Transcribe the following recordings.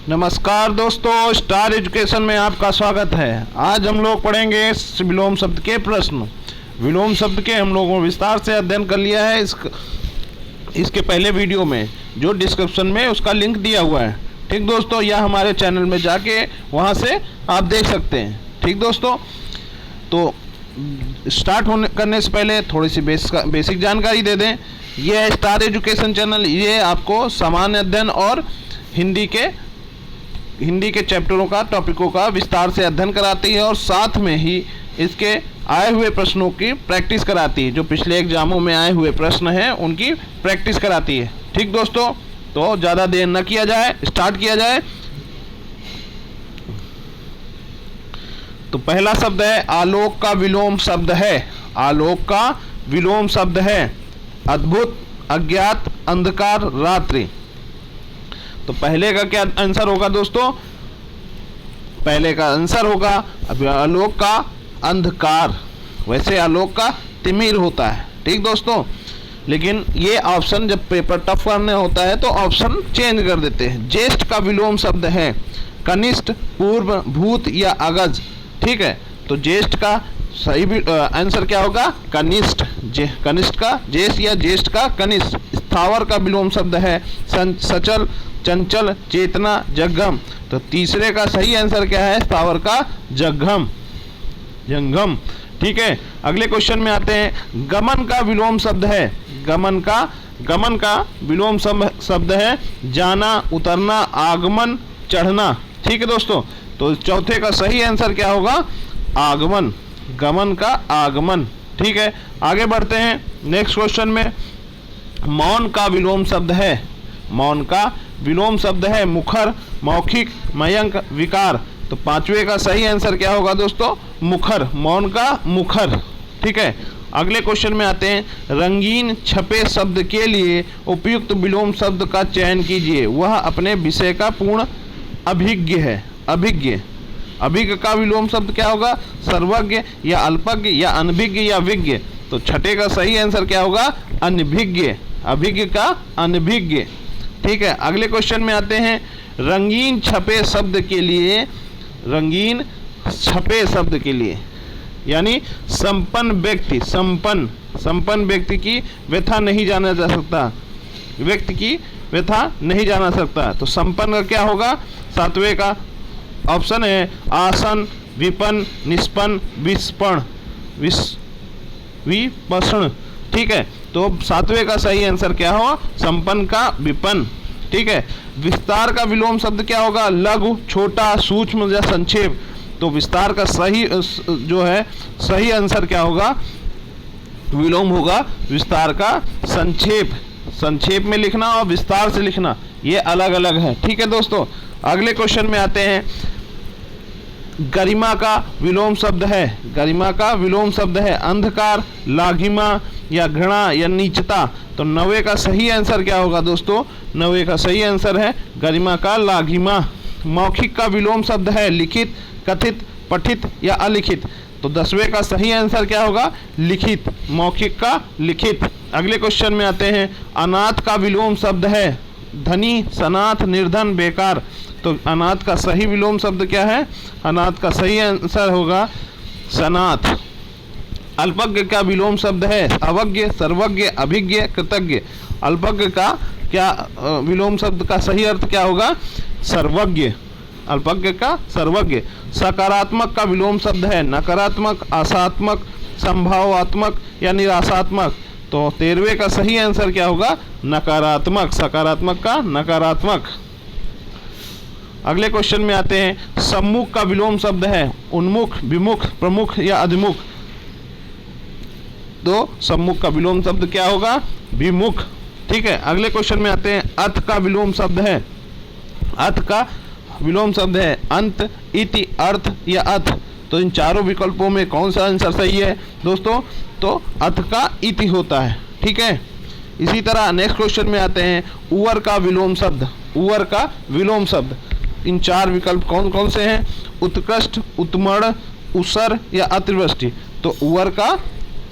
नमस्कार दोस्तों, star education में आपका स्वागत है। आज हम लोग पढ़ेंगे विलोम शब्द के प्रश्न। विलोम शब्द के हम लोगों ने विस्तार से अध्ययन कर लिया है इसके पहले वीडियो में, जो डिस्क्रिप्शन में उसका लिंक दिया हुआ है। ठीक दोस्तों, या हमारे चैनल में जाके वहाँ से आप देख सकते हैं। ठीक दोस्तों, तो स्टार्ट करने से पहले थोड़ी सी बेसिक जानकारी दे दें। ये है स्टार एजुकेशन चैनल। ये आपको सामान्य अध्ययन और हिंदी के चैप्टरों का, टॉपिकों का विस्तार से अध्ययन कराती है और साथ में ही इसके आए हुए प्रश्नों की प्रैक्टिस कराती है। जो पिछले एग्जामों में आए हुए प्रश्न हैं उनकी प्रैक्टिस कराती है। ठीक दोस्तों, तो ज़्यादा देर न किया जाए, स्टार्ट किया जाए। तो पहला शब्द है आलोक का विलोम शब्द है। आलोक का विलोम शब्द है अद्भुत, अज्ञात, अंधकार, रात्रि। तो पहले का क्या आंसर होगा दोस्तों? पहले का आंसर होगा आलोक का अंधकार। वैसे आलोक का तिमिर होता है। ठीक दोस्तों, लेकिन ये ऑप्शन जब पेपर टफ करने होता है तो ऑप्शन चेंज कर देते हैं। ज्येष्ठ का विलोम शब्द है कनिष्ठ, पूर्व, भूत या अगज। ठीक है, तो ज्येष्ठ का सही आंसर क्या होगा? कनिष्ठ। कनिष्ठ का ज्येष्ठ या ज्येष्ठ का कनिष्ठ। स्थावर का विलोम शब्द है सचल, चंचल, चेतना, जंगम। तो तीसरे का सही आंसर क्या है? स्थावर का जंगम। ठीक है, अगले क्वेश्चन में आते हैं। गमन का विलोम शब्द है गमन का विलोम शब्द है जाना, उतरना, आगमन, चढ़ना। ठीक है दोस्तों, तो चौथे का सही आंसर क्या होगा? आगमन। गमन का आगमन। ठीक है, आगे बढ़ते हैं नेक्स्ट क्वेश्चन में। मौन का विलोम शब्द है मुखर, मौखिक, मयंक, विकार। तो पांचवे का सही आंसर क्या होगा दोस्तों? मुखर। मौन का मुखर। ठीक है, अगले क्वेश्चन में आते हैं। रंगीन छपे शब्द के लिए उपयुक्त विलोम शब्द का चयन कीजिए। वह अपने विषय का पूर्ण अभिज्ञ है। अभिज्ञ का विलोम शब्द क्या होगा? सर्वज्ञ या अल्पज्ञ या अनभिज्ञ या विज्ञ। तो छठे का सही आंसर क्या होगा? अनभिज्ञ। अभिज्ञ का अनभिज्ञ। ठीक है, अगले क्वेश्चन में आते हैं। रंगीन छपे शब्द के लिए यानी संपन्न व्यक्ति की व्यथा नहीं जाना जा सकता। तो संपन्न का क्या होगा? सातवें का ऑप्शन है आसन, विपन्न, निष्पन्न, विपर्ण। ठीक है, तो सातवें का सही आंसर क्या होगा? संपन्न का विपन्न। ठीक है, विस्तार का विलोम शब्द क्या होगा? लघु, छोटा, सूक्ष्म या संक्षेप। तो विस्तार का सही आंसर क्या होगा? विलोम होगा विस्तार का संक्षेप में लिखना और विस्तार से लिखना, ये अलग अलग है। ठीक है दोस्तों, अगले क्वेश्चन में आते हैं। गरिमा का विलोम शब्द है अंधकार, लाघिमा या घृणा या नीचता। तो नवे का सही आंसर क्या होगा दोस्तों? नवे का सही आंसर है गरिमा का लाघिमा। मौखिक का विलोम शब्द है लिखित, कथित, पठित या अलिखित। तो 10वें का सही आंसर क्या होगा? लिखित। मौखिक का लिखित। अगले क्वेश्चन में आते हैं। अनाथ का विलोम शब्द है धनी, सनाथ, निर्धन, बेकार। तो अनाथ का सही विलोम शब्द क्या है? अनाथ का सही आंसर होगा सनाथ। अल्पज्ञ का विलोम शब्द है अवज्ञ, सर्वज्ञ, अभिज्ञ, कृतज्ञ। अल्पज्ञ का क्या विलोम शब्द का सही अर्थ क्या होगा? सर्वज्ञ। अल्पज्ञ का सर्वज्ञ। सकारात्मक का विलोम शब्द है नकारात्मक, आशात्मक, संभावात्मक या निराशात्मक। तो 13वें का सही आंसर क्या होगा? नकारात्मक। सकारात्मक का नकारात्मक। अगले क्वेश्चन में आते हैं। सम्मुख का विलोम शब्द है उन्मुख, विमुख, प्रमुख या अधिमुख। तो सम्मुख का विलोम शब्द क्या होगा? विमुख। ठीक है, अगले क्वेश्चन में आते हैं। अथ का विलोम शब्द है अंत, इति, अर्थ या अथ। तो इन चारों विकल्पों में कौन सा आंसर सही है दोस्तों? तो अथ का इति होता है। ठीक है, इसी तरह नेक्स्ट क्वेश्चन में आते हैं। उवर का विलोम शब्द। इन चार विकल्प कौन कौन से हैं? उत्कृष्ट, उत्मण, उसर या अतिवृष्टि। तो उवर का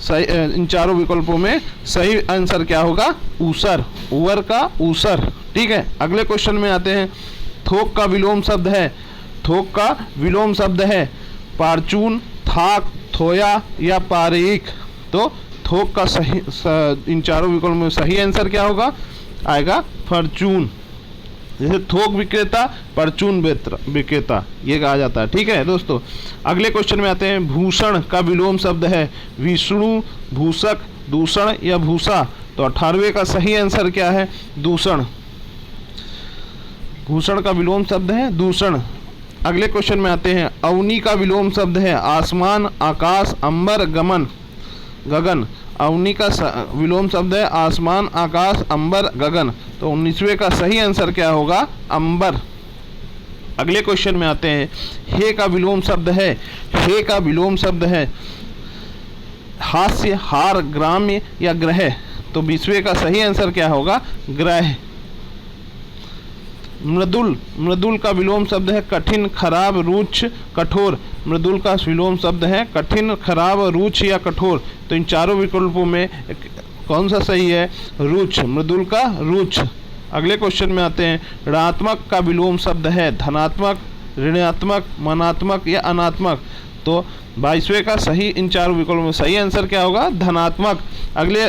सही, इन चारों विकल्पों में सही आंसर क्या होगा? ऊसर। उवर का ऊसर। ठीक है, अगले क्वेश्चन में आते हैं। थोक का विलोम शब्द है, थोक का विलोम शब्द है पारचून, थाक, थोया या पारीक। तो थोक का सही इन चारों विकल्पों में सही आंसर क्या होगा, आएगा फॉर्चून। जैसे थोक विक्रेता, परचून विक्रेता, ये कहा जाता है। ठीक है दोस्तों, अगले क्वेश्चन में आते हैं। भूषण का विलोम शब्द है विष्णु, भूषक, दूषण या भूषा। तो 18वें का सही आंसर क्या है, दूषण। भूषण का विलोम शब्द है दूषण। अगले क्वेश्चन में आते हैं। अवनी का विलोम शब्द है आसमान, आकाश, अंबर, गमन, गगन। अवनी का विलोम शब्द है आसमान, आकाश, अंबर, गगन। तो 19वें का सही आंसर क्या होगा, अंबर। अगले क्वेश्चन में आते हैं। हे का विलोम शब्द है, हे का विलोम शब्द है हास्य, हार, ग्राम्य या ग्रह। तो 20वें का सही आंसर क्या होगा, ग्रह। मृदुल, मृदुल का विलोम शब्द है कठिन, खराब, रुक्ष, कठोर। मृदुल का विलोम शब्द है कठिन, खराब, रुक्ष या कठोर। तो इन चारों विकल्पों में कौन सा सही है, रुक्ष, मृदुल का रुक्ष। अगले क्वेश्चन में आते हैं। ऋणात्मक का विलोम शब्द है धनात्मक, ऋणात्मक, मनात्मक या अनात्मक। तो 22वें का सही इन चारों विकल्पों में सही आंसर क्या होगा, धनात्मक। अगले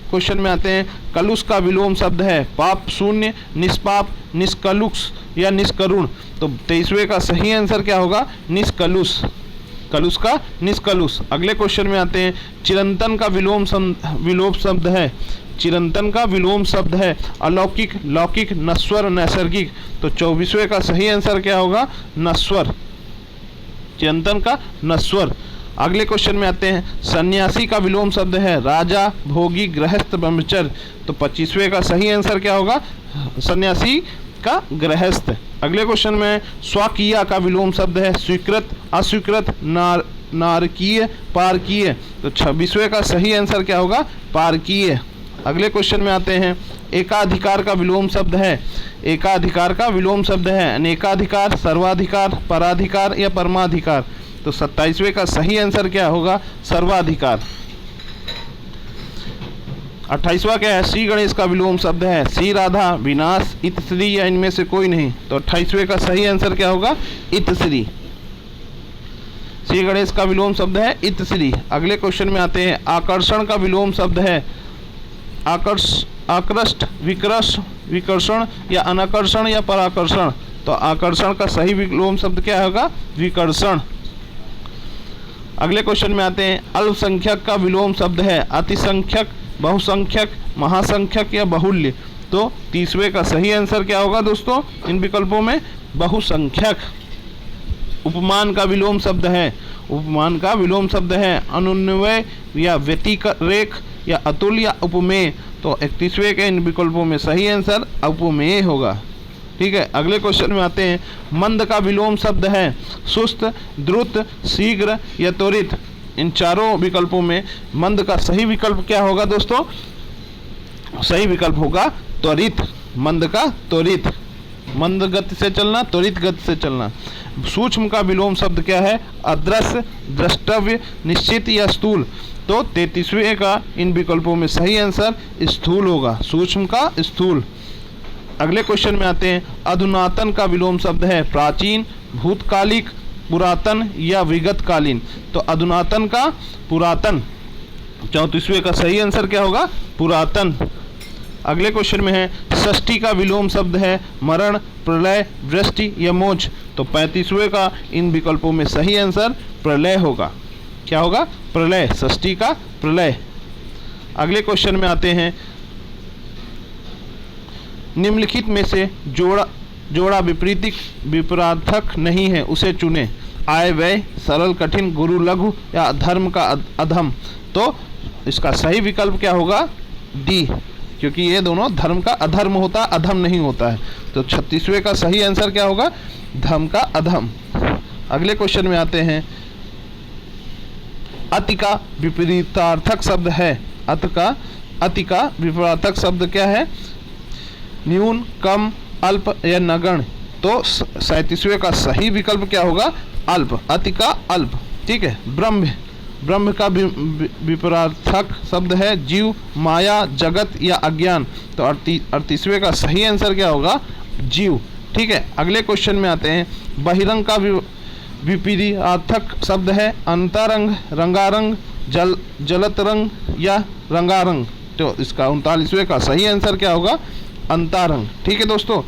क्वेश्चन में आते हैं। कलुष का विलोम शब्द है पाप शून्य, निष्पाप, निष्कलुष या निष्करुण। तो 23वें का सही आंसर क्या होगा, निष्कलुष। कलुष का निष्कलुष। अगले क्वेश्चन में आते हैं। चिरंतन का विलोम शब्द है, चिरंतन का विलोम शब्द है अलौकिक, लौकिक, नश्वर, नैसर्गिक। तो 24वें का सही आंसर क्या होगा, नश्वर। चिरंतन का नश्वर। अगले क्वेश्चन में आते हैं। सन्यासी का विलोम शब्द है राजा, भोगी, गृहस्थ, ब्रह्मचर्य। तो 25वें का सही आंसर क्या होगा, सन्यासी का गृहस्थ। अगले क्वेश्चन में। स्वकीय का विलोम शब्द है स्वीकृत, अस्वीकृत, नारकीय, पारकीय। तो 26वें का सही आंसर क्या होगा, पारकीय। अगले क्वेश्चन में आते हैं। एकाधिकार का विलोम शब्द है, एकाधिकार का विलोम शब्द है अनेकाधिकार, सर्वाधिकार, पराधिकार या परमाधिकार। तो 27वें का सही आंसर क्या होगा, सर्वाधिकार। 28वां क्या है। श्री गणेश का विलोम शब्द है श्री राधा, विनाश, इतश्री या इनमें से कोई नहीं। तो 28वें का सही आंसर क्या होगा, इतश्री। श्री गणेश का विलोम शब्द है इतश्री। अगले क्वेश्चन में आते हैं। आकर्षण का विलोम शब्द है आकृष्ट, विकृष्ट, विकर्षण या अनाकर्षण या पराकर्षण। तो आकर्षण का सही विलोम शब्द क्या होगा, विकर्षण। अगले क्वेश्चन में आते हैं। अल्पसंख्यक का विलोम शब्द है अतिसंख्यक, बहुसंख्यक, महासंख्यक या बहुल्य। तो 30वें का सही आंसर क्या होगा दोस्तों, इन विकल्पों में बहुसंख्यक। उपमान का विलोम शब्द है, उपमान का विलोम शब्द है अनुन्वय या व्यतिरेक या अतुल या उपमेय। तो 31वें के इन विकल्पों में सही आंसर उपमेय होगा। ठीक है। अगले क्वेश्चन में आते हैं। मंद का विलोम शब्द है सुस्त, द्रुत, शीघ्र या त्वरित। इन चारों विकल्पों में मंद का सही विकल्प क्या होगा दोस्तों, सही विकल्प होगा त्वरित। मंद का त्वरित, मंद गति से चलना, त्वरित गति से चलना। सूक्ष्म का विलोम शब्द क्या है, अदृश्य, द्रष्टव्य, निश्चित या स्थूल। तो 33वें का इन विकल्पों में सही आंसर स्थूल होगा, सूक्ष्म का स्थूल। अगले क्वेश्चन में आते हैं। अधुनातन का विलोम शब्द है प्राचीन, भूतकालिक, पुरातन या विगतकालीन। तो अधुनातन का पुरातन। 34वें का सही आंसर क्या होगा, पुरातन। अगले क्वेश्चन में है। षष्ठी का विलोम शब्द है मरण, प्रलय, वृष्टि या मोक्ष। तो 35वें का इन विकल्पों में सही आंसर प्रलय होगा। क्या होगा, प्रलय, षष्ठी का प्रलय। अगले क्वेश्चन में आते हैं। निम्नलिखित में से जोड़ा विपरीतार्थक नहीं है, उसे चुने। आय व्यय, सरल कठिन, गुरु लघु या धर्म का अधम। तो इसका सही विकल्प क्या होगा, डी, क्योंकि ये दोनों धर्म का अधर्म होता है, अधम नहीं होता है। तो 36वें का सही आंसर क्या होगा, धर्म का अधम। अगले क्वेश्चन में आते हैं। अति का विपरीतार्थक शब्द है, अति का विपरीतार्थक शब्द क्या है, न्यून, कम, अल्प या नगण्य। तो 37वें का सही विकल्प क्या होगा, अल्प, अति का अल्प। ठीक है। ब्रह्म का विपरीतार्थक शब्द है जीव, माया, जगत या अज्ञान। तो 38वें का सही आंसर क्या होगा, जीव। ठीक है। अगले क्वेश्चन में आते हैं, बहिरंग का विपरीतार्थक शब्द है अंतरंग, रंगारंग, जलतरंग या रंगारंग। तो इसका 39वें का सही आंसर क्या होगा? अंतरंग। ठीक है दोस्तों।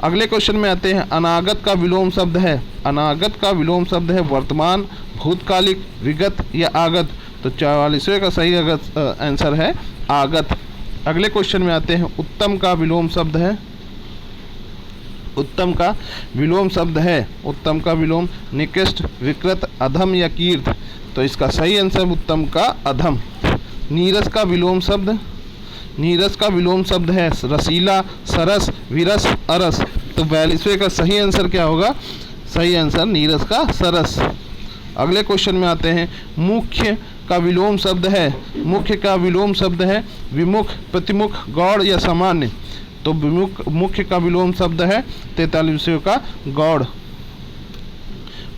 अगले क्वेश्चन में आते हैं, अनागत का विलोम शब्द है, अनागत का विलोम शब्द है वर्तमान, भूतकालिक, विगत या आगत। तो 44वें का सही आंसर है आगत। अगले क्वेश्चन में आते हैं, उत्तम का विलोम शब्द है, उत्तम का विलोम शब्द है, उत्तम का विलोम निकृष्ट, विकृत, अधम या कीर्त। तो इसका सही आंसर उत्तम का अधम। नीरस का विलोम शब्द, नीरस का विलोम शब्द है रसीला, सरस, विरस, अरस। तो 42वें का सही आंसर क्या होगा? सही आंसर नीरस का सरस। अगले क्वेश्चन में आते हैं, मुख्य का विलोम शब्द है, मुख्य का विलोम शब्द है विमुख, प्रतिमुख, गौड़ या सामान्य। तो विमुख, मुख्य का विलोम शब्द है 43वें का गौड़।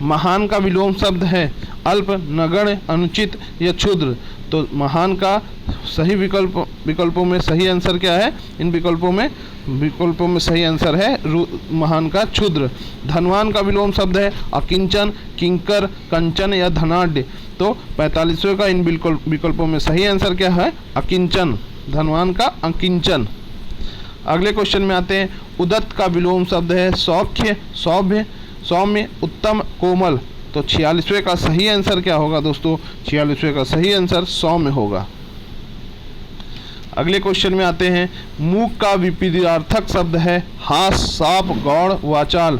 महान का विलोम शब्द है अल्प, नगण्य, अनुचित या क्षुद्र। तो महान का सही विकल्पों में सही आंसर क्या है? इन विकल्पों में सही आंसर है महान का क्षुद्र। धनवान का विलोम शब्द है अकिंचन, किंकर, कंचन या धनाढ्य। तो 45वें का इन विकल्पों में सही आंसर क्या है? अकिंचन, धनवान का अकिंचन। अगले क्वेश्चन में आते हैं, उदत्त का विलोम शब्द है सौख्य, सौम्य, सौम्य, उत्तम, कोमल। तो 46वें का सही आंसर क्या होगा दोस्तों? 46वें का सही आंसर सौम्य होगा। अगले क्वेश्चन में आते हैं, मूक का विपरीतार्थक शब्द है हास, साप, गौड़, वाचाल।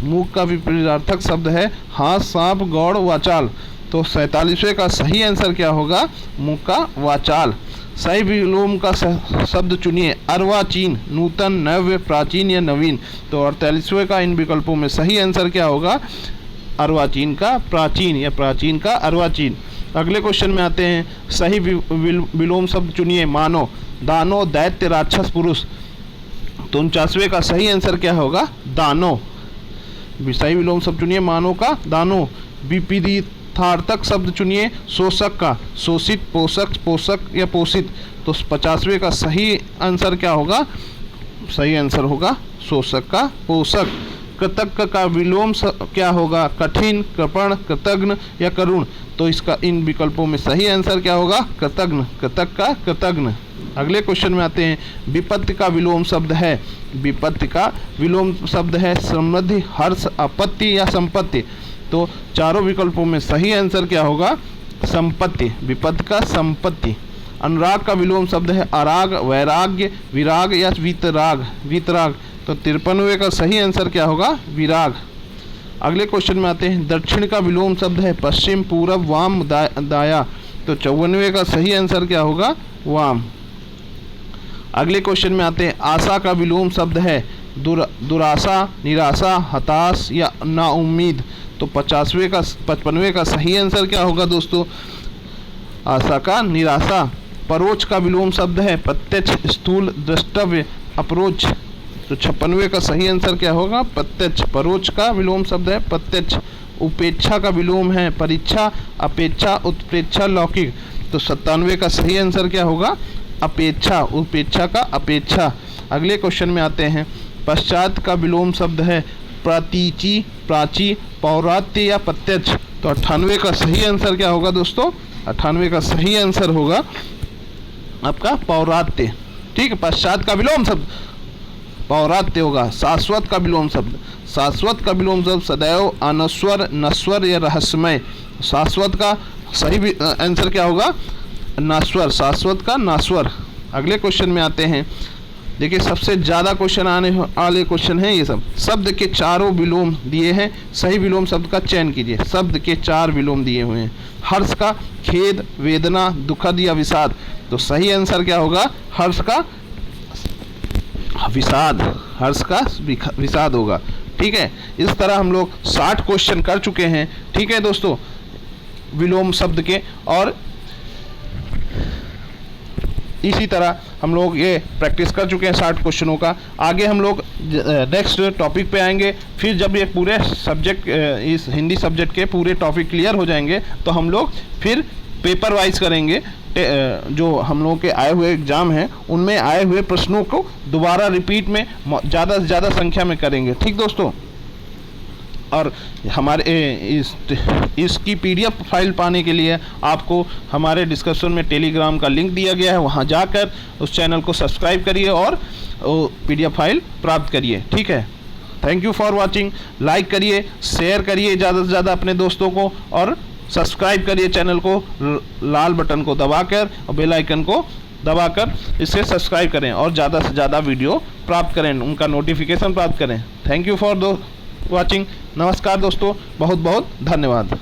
मूक का विपरीतार्थक शब्द है हास, साप, गौड़, वाचाल। तो 47वें का सही आंसर क्या होगा? मूक का वाचाल। सही विलोम का शब्द चुनिए, अर्वाचीन, नूतन, नव्य, प्राचीन या नवीन। तो 48वें का इन विकल्पों में सही आंसर क्या होगा? अर्वाचीन का प्राचीन या प्राचीन का अर्वाचीन। अगले क्वेश्चन में आते हैं, सही विलोम शब्द चुनिए, मानव, दानव, दैत्य, राक्षस, पुरुष। तो 49वें का सही आंसर क्या होगा? दानव। सही विलोम शब्द चुनिए मानव का दानव। विपरीतार्थक शब्द चुनिए शोषक का, शोषित, पोषक, पोषक या पोषित। तो 50वें का सही आंसर क्या होगा? सही आंसर होगा शोषक का पोषक। कृतज्ञ का विलोम क्या होगा? कठिन, कृपण, कृतज्ञ या करुण। तो इसका इन विकल्पों में सही आंसर क्या होगा? कृतज्ञ, कृतज्ञ का कृतज्ञ। अगले क्वेश्चन में आते हैं, विपत्ति का विलोम शब्द है, विपत्ति का विलोम शब्द है समृद्धि, हर्ष, आपत्ति या संपत्ति। तो चारों विकल्पों में सही आंसर क्या होगा? संपत्ति, विपत्ति का संपत्ति। अनुराग का विलोम शब्द है अराग, वैराग्य, विराग या वीतराग, वीतराग। तो 53वें का सही आंसर क्या होगा? विराग। अगले क्वेश्चन में आते हैं, दक्षिण का विलोम शब्द है पश्चिम, पूरब, वाम, दाया। तो 54वें का सही आंसर क्या होगा? वाम। अगले क्वेश्चन में आते हैं, आशा का विलोम शब्द है दुराशा, निराशा, हताश या नाउम्मीद। तो 55वें का सही आंसर क्या होगा दोस्तों? आशा का निराशा। परोक्ष का विलोम शब्द है प्रत्यक्ष, स्थूल, द्रष्टव्य, अपरोक्ष। तो 56वें का सही आंसर क्या होगा? प्रत्यक्ष। परोक्ष का विलोम शब्द है प्रत्यक्ष। उपेक्षा का विलोम है परीक्षा, अपेक्षा, उत्प्रेक्षा, लौकिक। तो 97वें का सही आंसर क्या होगा? अपेक्षा, उपेक्षा का अपेक्षा। अगले क्वेश्चन में आते हैं, पश्चात का विलोम शब्द है प्रतीचि, प्राची, पौरात्य या प्रत्यक्ष। तो 98वें का सही आंसर क्या होगा दोस्तों? 98वें का सही आंसर होगा आपका पौरात्य। ठीक है, पश्चात का विलोम शब्द पौरात्य होगा। शाश्वत का विलोम शब्द, शाश्वत का विलोम शब्द सदैव, अनश्वर, नश्वर या रहस्यमय। शाश्वत का सही आंसर क्या होगा? नाश्वर, शाश्वत का नाश्वर। अगले क्वेश्चन में आते हैं, देखिए सबसे ज़्यादा क्वेश्चन आने वाले क्वेश्चन हैं ये सब। शब्द के चारों विलोम दिए हैं, सही विलोम शब्द का चयन कीजिए। शब्द के 4 विलोम दिए हुए हैं। हर्ष का खेद, वेदना, दुखद या विषाद। तो सही आंसर क्या होगा? हर्ष का विषाद, हर्ष का विषाद होगा। ठीक है, इस तरह हम लोग 60 क्वेश्चन कर चुके हैं। ठीक है दोस्तों, विलोम शब्द के, और इसी तरह हम लोग ये प्रैक्टिस कर चुके हैं 60 क्वेश्चनों का। आगे हम लोग नेक्स्ट टॉपिक पे आएंगे। फिर जब ये पूरे सब्जेक्ट, इस हिंदी सब्जेक्ट के पूरे टॉपिक क्लियर हो जाएंगे, तो हम लोग फिर पेपर वाइज करेंगे। जो हम लोगों के आए हुए एग्ज़ाम हैं उनमें आए हुए प्रश्नों को दोबारा रिपीट में ज़्यादा से ज़्यादा संख्या में करेंगे। ठीक दोस्तों, और हमारे इसकी PDF फाइल पाने के लिए आपको हमारे डिस्क्रिप्शन में टेलीग्राम का लिंक दिया गया है, वहां जाकर उस चैनल को सब्सक्राइब करिए और PDF फाइल प्राप्त करिए। ठीक है, thank you for watching. Like करिए, शेयर करिए ज़्यादा से ज़्यादा अपने दोस्तों को, और सब्सक्राइब करिए चैनल को लाल बटन को दबाकर और बेल आइकन को दबाकर इसे सब्सक्राइब करें और ज़्यादा से ज़्यादा वीडियो प्राप्त करें, उनका नोटिफिकेशन प्राप्त करें। Thank you for watching. नमस्कार दोस्तों, बहुत बहुत धन्यवाद।